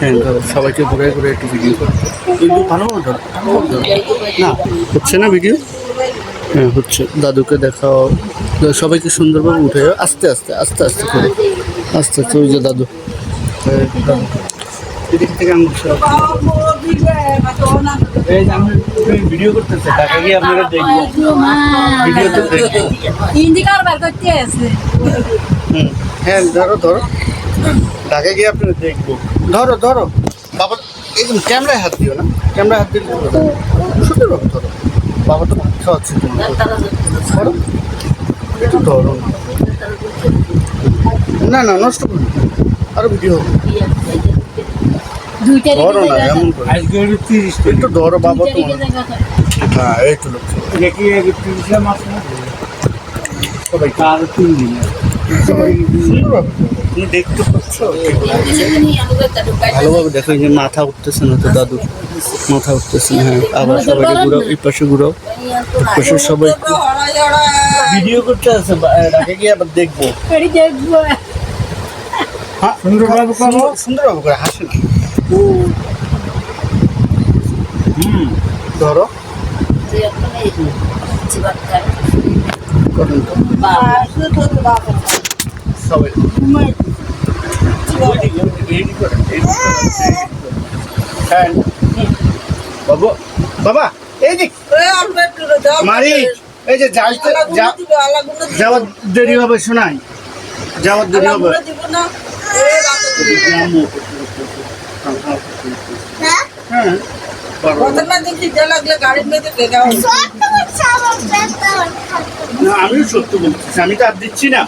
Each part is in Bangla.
হ্যাঁ ধরো, সবাইকে ঘুরে ঘুরে একটু ভিডিও করো, কিন্তু ভালোভাবে ধরো, না হচ্ছে না ভিডিও? হ্যাঁ হচ্ছে। দাদুকে দেখাও, সবাইকে সুন্দরভাবে উঠে আস্তে আস্তে আস্তে আস্তে করে, আস্তে আস্তে। ওই যে দাদু, এদিক থেকে আমি ভিডিও করতেছে, টাকা গিয়ে আপনারা দেখবেন ভিডিও তো হ্যাঁ ধরো ধরো, ঢাকা গিয়ে আপনারা দেখবো। ধরো ধরো বাবা, একদম ক্যামেরায় হাত দিও না, ক্যামেরায় হাত দিলে সুন্দরভাবে ধরো। বাবা তো ভাত খাওয়াচ্ছে, ধরো একটু ধরো না, না না নষ্ট করো, আরো ভিডিও হবে, ধরো না এমন করে, একটু ধরো বাবা তো। হ্যাঁ এই তো লোক সবাই কার তিন দিন তুমি দেখতে পাচ্ছ, ভালোভাবে দেখো। যে মাথা উঠতেছে না তো দাদু, মাথা উঠতেছে না। হ্যাঁ আবার সবাই ঘুরাও, এই পাশে ঘুরাও, পাশে সবাই ভিডিও করতে আছে, ডাকে গিয়ে আবার দেখবো। হ্যাঁ সুন্দরভাবে করো, সুন্দরভাবে করে হাসে না। ধরো সবাই বাবু, বাবা এই দিক মারি, এই যে যাওয়ার দেরি হবে, শোনাই যাওয়ার দেরি হবে। হ্যাঁ আমিও সত্য বলতেছি, আমি তো আর দিচ্ছি না।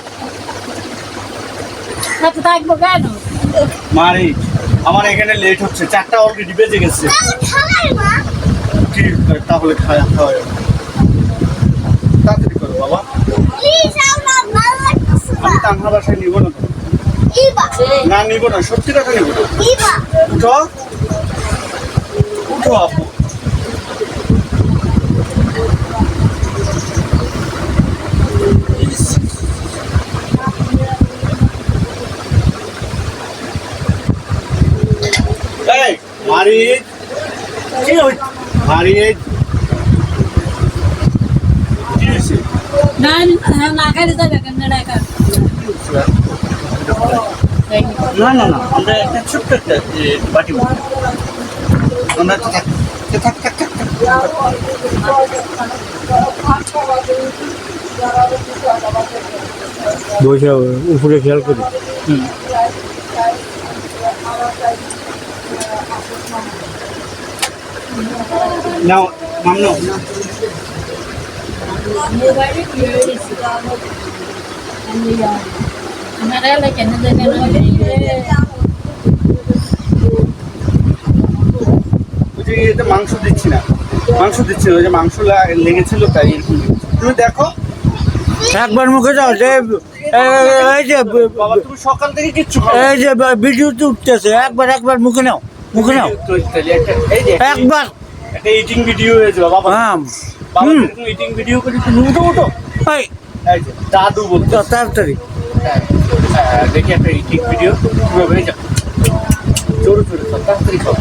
মারি আমার এখানে লেট হচ্ছে, 4টা অলরেডি বেজে গেছে। তাহলে খাওয়া তাড়াতাড়ি করো বাবা, আমি তানহা বাসায় নিব না, না নিব না, সত্যি কথা নিব না। উঠো উঠো আপু, মারি কি মারি না খাইলে যাবে কেন না না না, আমরা একটা ছোট্ট একটা বাটি আমরা বসে উপরে খেয়াল করি। নাও মাম নাও। এতে মাংস দিচ্ছি না, মাংস দিচ্ছি না, ওই যে মাংস লেগেছিল তাই এরকম। তুমি দেখো একবার মুখে যাও যে এই যে বাবা, তুমি সকাল থেকে কিচ্ছু এই যে ভিডিওতে উঠতেছে, একবার মুখে নাও, মুখে নাও একবার। একটা ইটিং ভিডিও হয়েছে বাবা, হ্যাঁ বাবা এরকম ইটিং ভিডিও করে তুমি উঠো উঠো। এই এই যে দাদু বলতো তাড়াতাড়ি দেখি একটা ইটিং ভিডিও, তুমি হয়ে যাও, জোরে জোরে খাও, তাড়াতাড়ি খাও,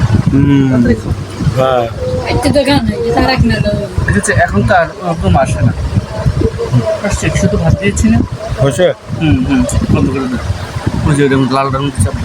তাড়াতাড়ি খাও। হ্যাঁ এখন তো আর ওরকম আসে না, আসছে শুধু ভাত দিয়েছি না। বসে বন্ধ করে দেবো, ওই যে লাল রঙ চাপ